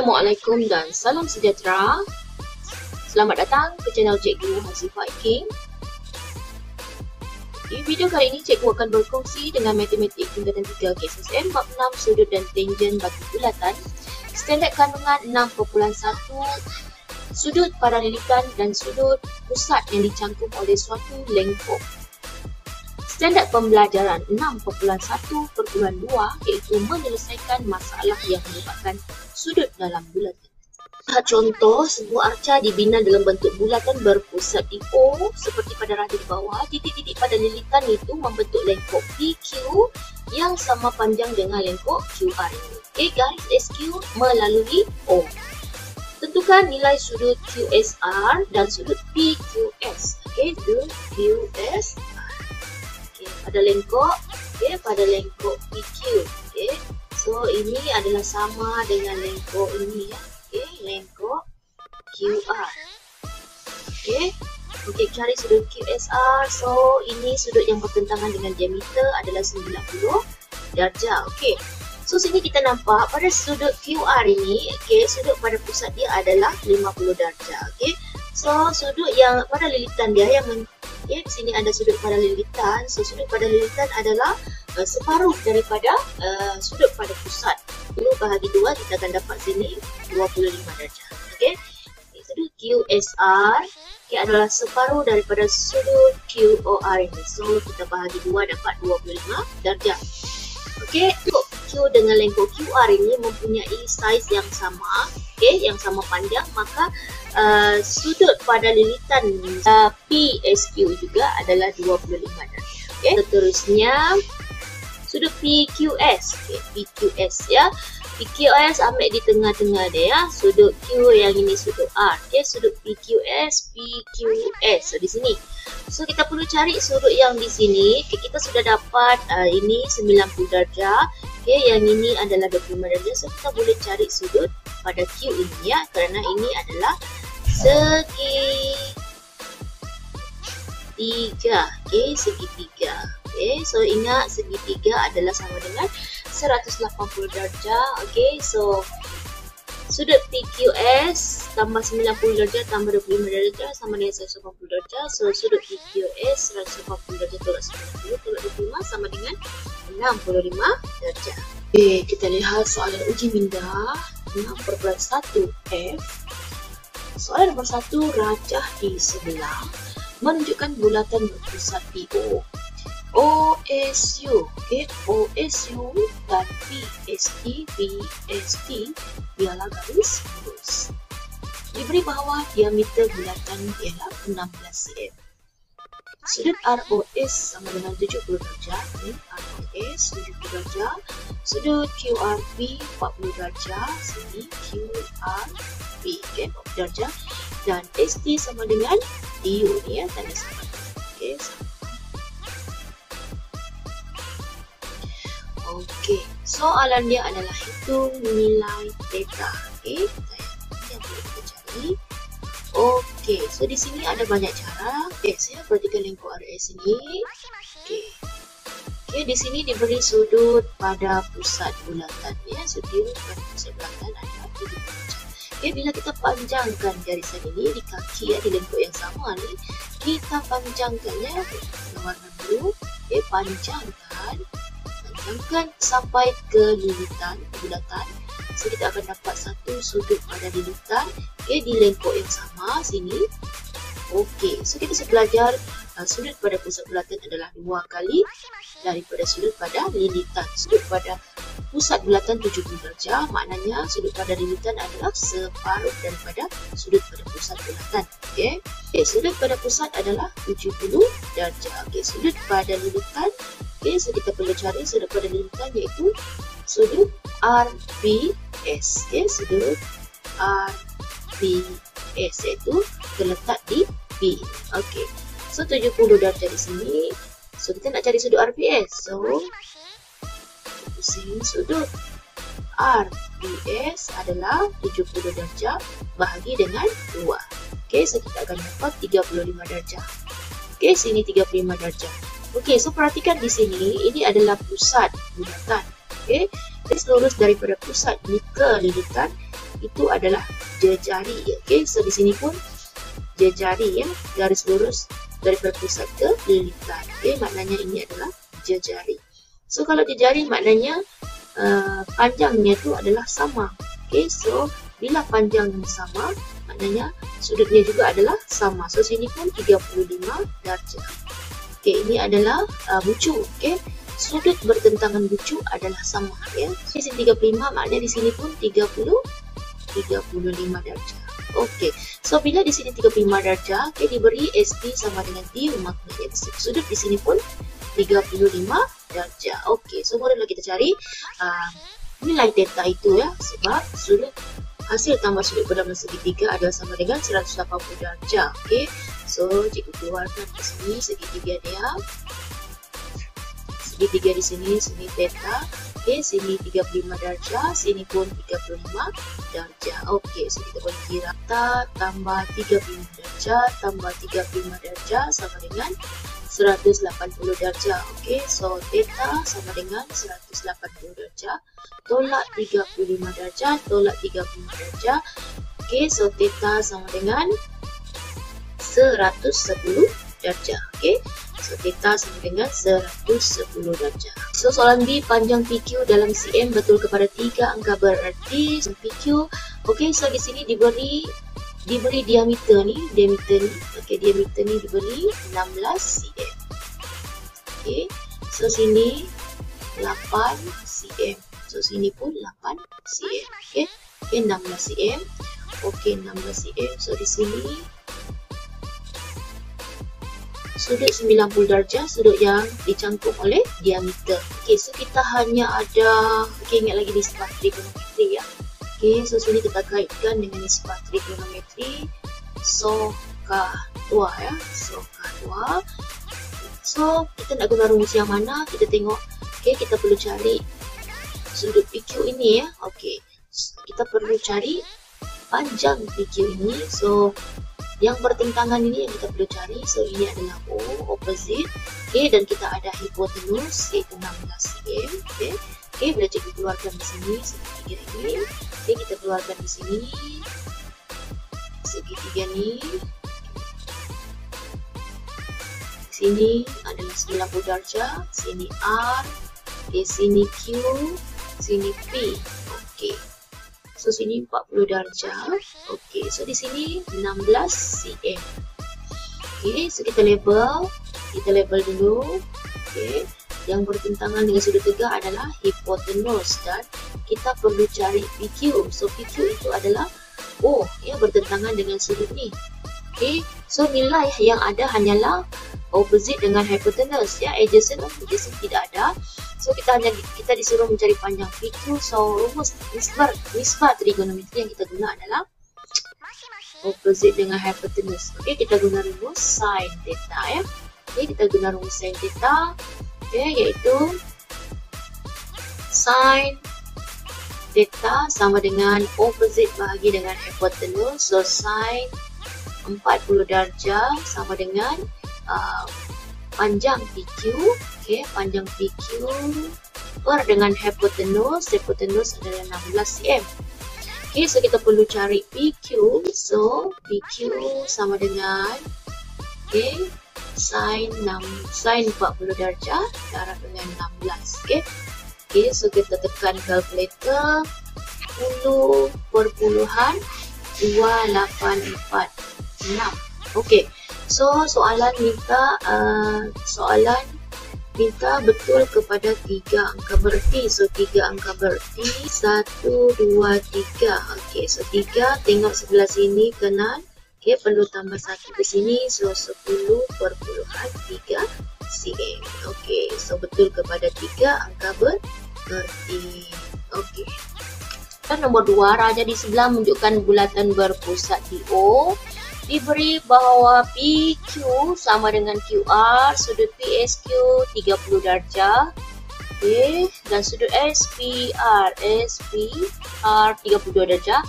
Assalamualaikum dan salam sejahtera. Selamat datang ke channel Cikgu Hazifah Iking. Di video kali ini, Cikgu akan berkongsi dengan matematik tingkatan 3 KSSM bab 6 sudut dan tangen bagi bulatan, standard kandungan 6.1, sudut paralelitan dan sudut pusat yang dicangkum oleh suatu lengkung. Standard pembelajaran 6.1/2 iaitu menyelesaikan masalah yang menyebabkan sudut dalam bulatan. Contoh, sebuah arca dibina dalam bentuk bulatan berpusat di O seperti pada rada di bawah. Titik-titik pada lilitan itu membentuk lengkung PQ yang sama panjang dengan lengkung QR ini. Okay, garis SQ melalui O. Tentukan nilai sudut QSR dan sudut PQS. Okay, sudut QSR. Pada lengkung, pada lengkung PQ. So ini adalah sama dengan lengkung ini ya. Lengkung QR. Cari sudut QSR. So ini sudut yang bertentangan dengan diameter adalah 90 darjah. So sini kita nampak pada sudut QR ini, sudut pada pusat dia adalah 50 darjah. So sudut yang pada lilitan dia yang di sini ada sudut pada lilitan. So sudut pada lilitan adalah separuh daripada sudut pada pusat. Dulu bahagi 2 kita akan dapat sini 25 darjah. Sudut QSR adalah separuh daripada sudut QOR ini. So kita bahagi 2 dapat 25 darjah. Untuk Q dengan lengkung QR ini mempunyai saiz yang sama, yang sama panjang, maka sudut pada lilitan PSQ juga adalah 25 darjah. Seterusnya sudut PQS. PQS ya. PQS ambil di tengah-tengah dia ya. Sudut Q yang ini sudut R. Sudut PQS, PQS. So di sini. So kita perlu cari sudut yang di sini. Kita sudah dapat ini 90 darjah. Yang ini adalah 25 darjah. So kita boleh cari sudut pada Q ini ya. Kerana ini adalah segitiga. Segitiga. So ingat segitiga adalah sama dengan 180 darjah. So sudut PQS tambah 90 darjah tambah 25 darjah sama dengan 180 darjah. So sudut PQS 180 darjah tolak 90 tolak 25 sama dengan 65 darjah. Kita lihat soalan uji minda 6.1F. Soalan nomor 1, rajah di sebelah menunjukkan bulatan berpusat di O. OSU, OSU dan PST ialah garis lurus. Diberi bahawa diameter bulatan ialah 16 cm. Sudut ROS sama dengan 70 darjah. ROS 70 darjah. Sudut QRP 40 darjah. Sini QRP 40 darjah. Dan ST sama dengan DU ni ya, tanda sama. Soalan dia adalah hitung nilai theta. Yang boleh kita cari. So di sini ada banyak cara. Saya perhatikan lengkung RS ini. Di sini diberi sudut pada pusat bulatan ya. Sudut pada pusat bulatan adalah 70 darjah. Bila kita panjangkan garisan ini di kaki ya, di lengkung yang sama ni, kita panjangkannya warna biru. Panjangkan sampai ke lilitan bulatan. So kita akan dapat satu sudut pada lilitan di lengkung yang sama sini. So kita belajar sudut pada pusat bulatan adalah 2 kali daripada sudut pada lilitan. Sudut pada pusat bulatan 70 darjah, maknanya sudut pada lilitan adalah separuh daripada sudut pada pusat bulatan. Sudut pada pusat adalah 70 darjah. Sudut pada lilitan, so kita perlu cari sudut pada lilitan iaitu sudut RPS. Sudut RPS iaitu terletak di B. So 70 darjah di sini. So kita nak cari sudut RPS. So pusing sudut RPS adalah 70 darjah bahagi dengan 2. So kita akan dapat 35 darjah. Sini 35 darjah. So perhatikan di sini, ini adalah pusat bulatan. Garis lurus daripada pusat ni ke lilitan itu adalah jejari. Okey, so di sini pun jejari ya, garis lurus daripada pusat ke lingkar. Okey, maknanya ini adalah jejari. So kalau jejari maknanya panjangnya tu adalah sama. Okey, so bila panjang yang sama, maknanya sudutnya juga adalah sama. So sini pun 35 darjah. Okey, ini adalah bucu. Okey, sudut bertentangan bucu adalah sama ya. Di sini 35, maknanya di sini pun 35 darjah. Okey, so bila di sini 35 darjah, okay, diberi SP sama dengan D, maknanya sudut di sini pun 35 darjah. Okey, so mulalah kita cari nilai theta itu ya, sebab sudut hasil tambah sudut berdalam segitiga adalah sama dengan 180 darjah. Okey, so cikgu keluarkan di sini segitiga dia. Segitiga di sini theta. Okey, sini 35 darjah, sini pun 35 darjah. Okey, so kita boleh kira theta tambah 35 darjah tambah 35 darjah sama dengan 180 darjah. Okey, so theta sama dengan 180 darjah tolak 35 darjah tolak 35 darjah. Okey, so theta sama dengan 110 darjah. Okey, so theta sama dengan 110 darjah. So soalan B, panjang PQ dalam cm betul kepada 3 angka berarti PQ. Okey, so di sini diberi diameter ni. Okey, diameter ni diberi 16 cm. Okey, so sini 8 cm. So sini pun 8 cm. Okey, 16 cm. Okey, 16 cm. So di sini sudut 90 darjah, sudut yang dicangkup oleh diameter. Okey, so kita hanya ada, okey, ingat lagi nisbah trigonometri ya. Okey, so sini kita kaitkan dengan nisbah trigonometri SOHCAHTOA ya, SOHCAHTOA. So kita nak guna rumus yang mana? Kita tengok. Okey, kita perlu cari sudut PQ ini ya. Okey, kita perlu cari panjang PQ ini. So yang bertentangan ini yang kita perlu cari. So ini adalah O, opposite. Okey, dan kita ada hipotenus iaitu 16 cm. Okey, okay, bila cikgu keluarkan di sini segitiga ini. Okey, kita keluarkan di sini segitiga ni. Sini adalah 90 darjah, sini R, okey, sini Q, sini P. Okey, so sini 40 darjah. Okey, so di sini 16 cm. Okey, so kita label dulu. Okey, yang bertentangan dengan sudut tegak adalah hipotenus dan kita perlu cari PQ. So PQ itu adalah O yang bertentangan dengan sudut ni. Okey, so nilai yang ada hanyalah opposite dengan hypotenuse ya, adjacent tidak ada. So kita disuruh mencari panjang PQ. So rumus nisbah trigonometri yang kita guna adalah opposite dengan hypotenuse. Okey, kita guna rumus sin theta ya. Okey, kita guna rumus sin theta. Okey, iaitu sin theta sama dengan opposite bahagi dengan hypotenuse. So sin 40 darjah sama dengan panjang PQ. Okey, panjang PQ per dengan hypotenuse adalah 16 cm. Okey, so kita perlu cari PQ. So PQ sama dengan sin 40 darjah darab dengan 16. Okey, so kita tekan kalkulator 10.284 6. Okey, so soalan minta betul kepada 3 angka berarti. So 3 angka berarti 1, 2, 3. Okey, so 3 tengok sebelah sini kanan. Okey, perlu tambah 1 ke sini. So 10.3 cm. Okey, so betul kepada 3 angka berarti. Okey. Dan nombor 2, raja di sebelah menunjukkan bulatan berpusat di O. Diberi bahawa PQ sama dengan QR, sudut PSQ 30 darjah. Okey, dan sudut SPR 32 darjah.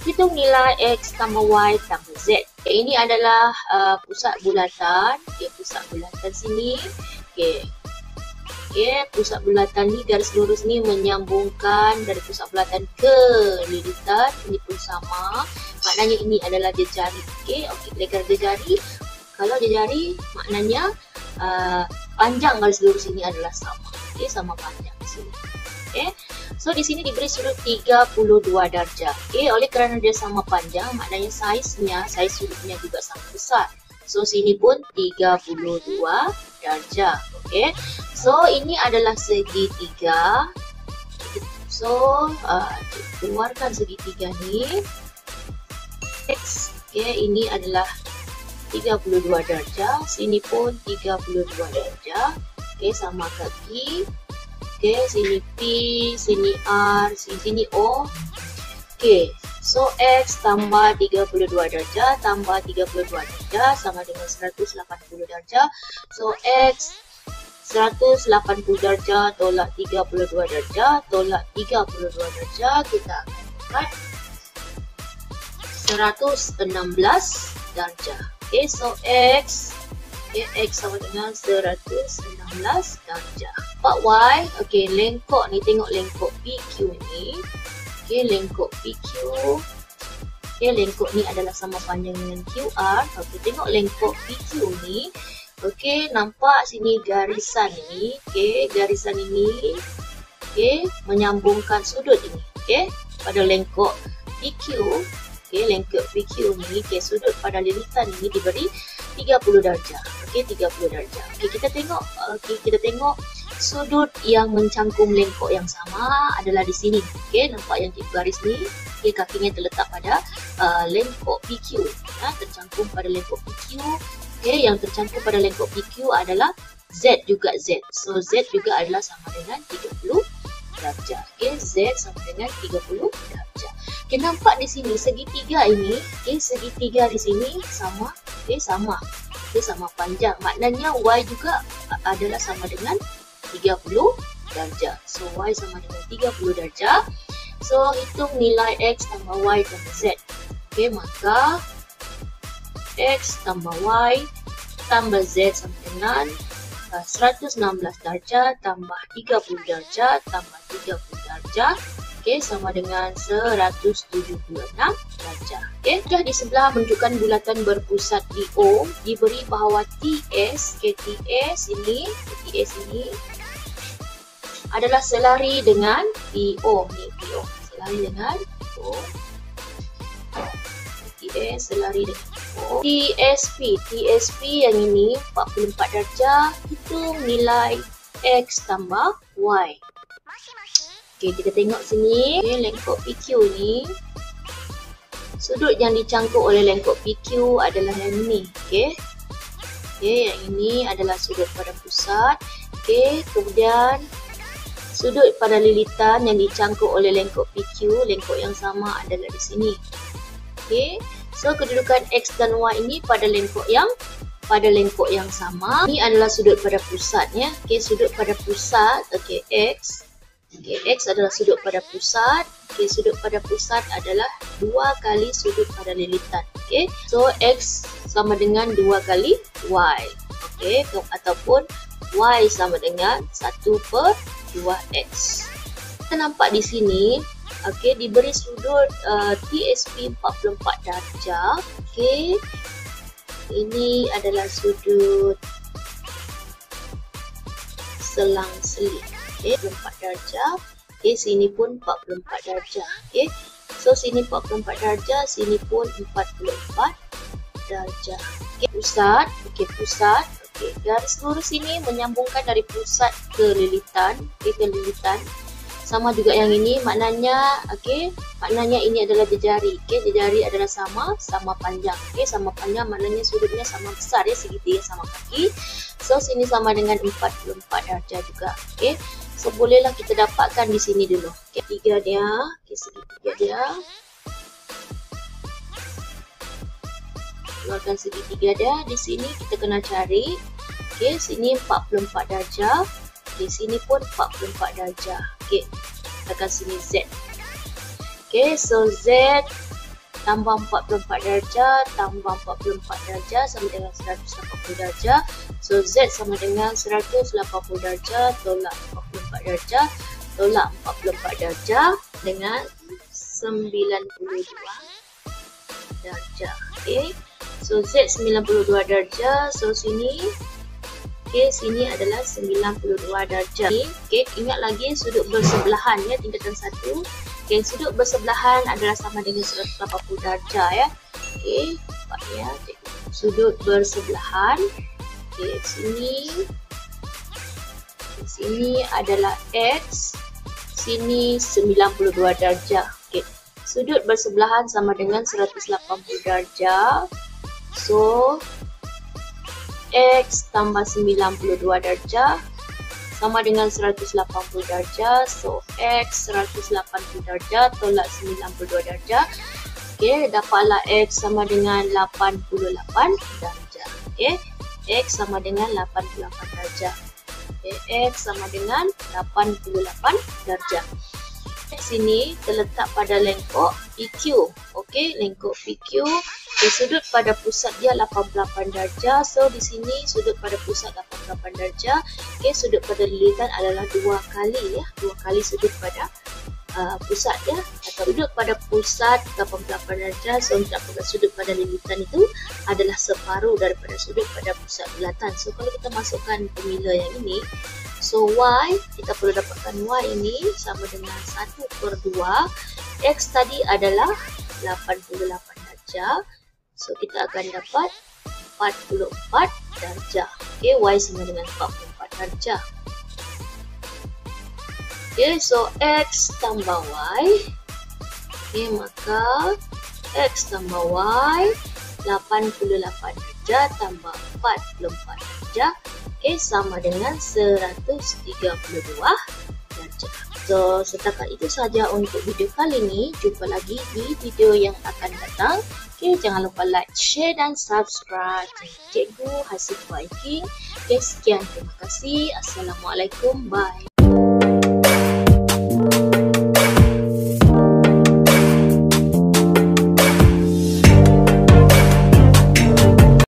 Hitung nilai X tambah Y tambah Z. Okay, ini adalah pusat bulatan. Okey, pusat bulatan sini. Okey. Okay, pusat bulatan ni, garis lurus ni menyambungkan dari pusat bulatan ke lilitan. Ini pun sama. Maknanya ini adalah jejari. Okay, kira-kira jejari. Kalau jejari, maknanya panjang garis lurus ini adalah sama. Okay, sama panjang di sini. Okay, so di sini diberi sudut 32 darjah. Okay, oleh kerana dia sama panjang, maknanya saiz sudutnya juga sama besar. So sini pun 32 darjah. Okay, so ini adalah segitiga. So keluarkan segitiga ni. X. Okay, ini adalah 32 darjah. Sini pun 32 darjah. Okay, sama kaki. Okay, sini P, sini R, sini O. Okay, so X tambah 32 darjah tambah 32 darjah sama dengan 180 darjah. So X 180 darjah tolak 32 darjah tolak 32 darjah, kita akan dapat 116 darjah. Okay, so X sama dengan 116 darjah. Part Y, okay, lengkok ni, tengok lengkok PQ ni. Okay, lengkok PQ. Okay, lengkok ni adalah sama panjang dengan QR. Okay, tengok lengkok PQ ni. Okay, nampak sini garisan ni. Okay, garisan ini. Okay, menyambungkan sudut ini. Okay, pada lengkok PQ. Okay, lengkok PQ ni, okay, sudut pada lilitan ini diberi 30 darjah. Okay, 30 darjah. Okay, kita tengok sudut yang mencangkum lengkok yang sama adalah di sini. Okay, nampak yang garis ni. Okay, kakinya terletak pada lengkok PQ. Tercangkum pada lengkok PQ. Okay, yang tercangkum pada lengkok PQ adalah Z juga Z. So, Z juga adalah sama dengan 30 darjah. Okay, Z sama dengan 30 darjah. Okay, nampak di sini segitiga ini. Okay, segitiga di sini sama. Okay, sama. Okay, sama panjang. Maknanya Y juga adalah sama dengan 30 darjah. So, Y sama dengan 30 darjah. So, hitung nilai X tambah Y tambah Z. Okay, maka X tambah Y tambah Z sama dengan 116 darjah tambah 30 darjah tambah 30 darjah. Okay, sama dengan 176 darjah. Okay, sudah di sebelah menunjukkan bulatan berpusat di O, diberi bahawa TS, okay, TS ini adalah selari dengan PO. Ni PO, selari dengan PO. TS selari dengan PO. TSP yang ini 44 darjah, hitung nilai X tambah Y. Okay, kita tengok sini. Okay, lengkok PQ ni, sudut yang dicangkuk oleh lengkok PQ adalah yang ini. Okay, yang ini adalah sudut pada pusat. Okay, kemudian sudut pada lilitan yang dicangkuk oleh lengkok PQ, lengkok yang sama adalah di sini. Okay, so kedudukan X dan Y ini pada lengkok yang sama. Ini adalah sudut pada pusatnya. Okay, sudut pada pusat. Okay, X. Okay, X adalah sudut pada pusat. Okay, sudut pada pusat adalah 2 kali sudut pada lilitan. Okay, so X sama dengan 2 kali Y. Okay, ataupun Y sama dengan 1/2X. Kita nampak di sini, okay, diberi sudut TSP 44 darjah. Okay, ini adalah sudut selang-seling. Okay, 44 darjah. Okay, sini pun 44 darjah. Okay, so sini 44 darjah, sini pun 44 darjah. Okay, pusat. Okay, pusat. Okay, garis lurus ini menyambungkan dari pusat ke lilitan. Okay, ke lilitan. Sama juga yang ini, maknanya, okay, maknanya ini adalah jejari. Okay, jejari adalah sama panjang. Okay, sama panjang maknanya sudutnya sama besar ya, segitiga sama kaki. So, sini sama dengan 44 darjah juga. Okay, so bolehlah kita dapatkan di sini dulu. Okay, tiga dia. Okay, segitiga dia. Keluarkan segitiga dia. Di sini kita kena cari. Okay, sini 44 darjah. Okay, sini pun 44 darjah. Okay, tekan sini Z. Okay, so Z tambah 44 darjah tambah 44 darjah sama dengan 180 darjah. So Z sama dengan 180 darjah tolak 44 darjah tolak 44 darjah dengan 92 darjah. Okay, so Z 92 darjah. So sini, okay, sini adalah 92 darjah. Okay, ingat lagi sudut bersebelahan ya, tingkatan 1. Okay, sudut bersebelahan adalah sama dengan 180 darjah ya. Okay, nampaknya sudut bersebelahan. Okay, sini adalah X, sini 92 darjah. Okay, sudut bersebelahan sama dengan 180 darjah. So X tambah 92 darjah sama dengan 180 darjah. So X 180 darjah tolak 92 darjah. Okay, dapatlah X sama dengan 88 darjah. Okay, X sama dengan 88 darjah. Okay, X sama dengan 88 darjah. Sini terletak pada lengkok PQ. Okay, lengkok PQ. Okay, sudut pada pusat dia 88 darjah. So di sini sudut pada pusat 88 darjah. Okay, sudut pada lilitan adalah 2 kali ya, 2 kali sudut pada pusat ya, atau sudut pada pusat 88 darjah. So sudut pada lilitan itu adalah separuh daripada sudut pada pusat bulatan. So kalau kita masukkan formula yang ini, so Y, kita perlu dapatkan Y ini sama dengan 1/2. X tadi adalah 88 darjah. So kita akan dapat 44 darjah. Okay, Y sama dengan 44 darjah. Okay, so X tambah Y. Okay, maka X tambah Y 88 darjah tambah 44 darjah. Okay, sama dengan 132 darjah. So, setakat itu saja untuk video kali ini. Jumpa lagi di video yang akan datang. Okay, jangan lupa like, share dan subscribe. Cikgu Hasif Viking. Okay, sekian. Terima kasih. Assalamualaikum. Bye.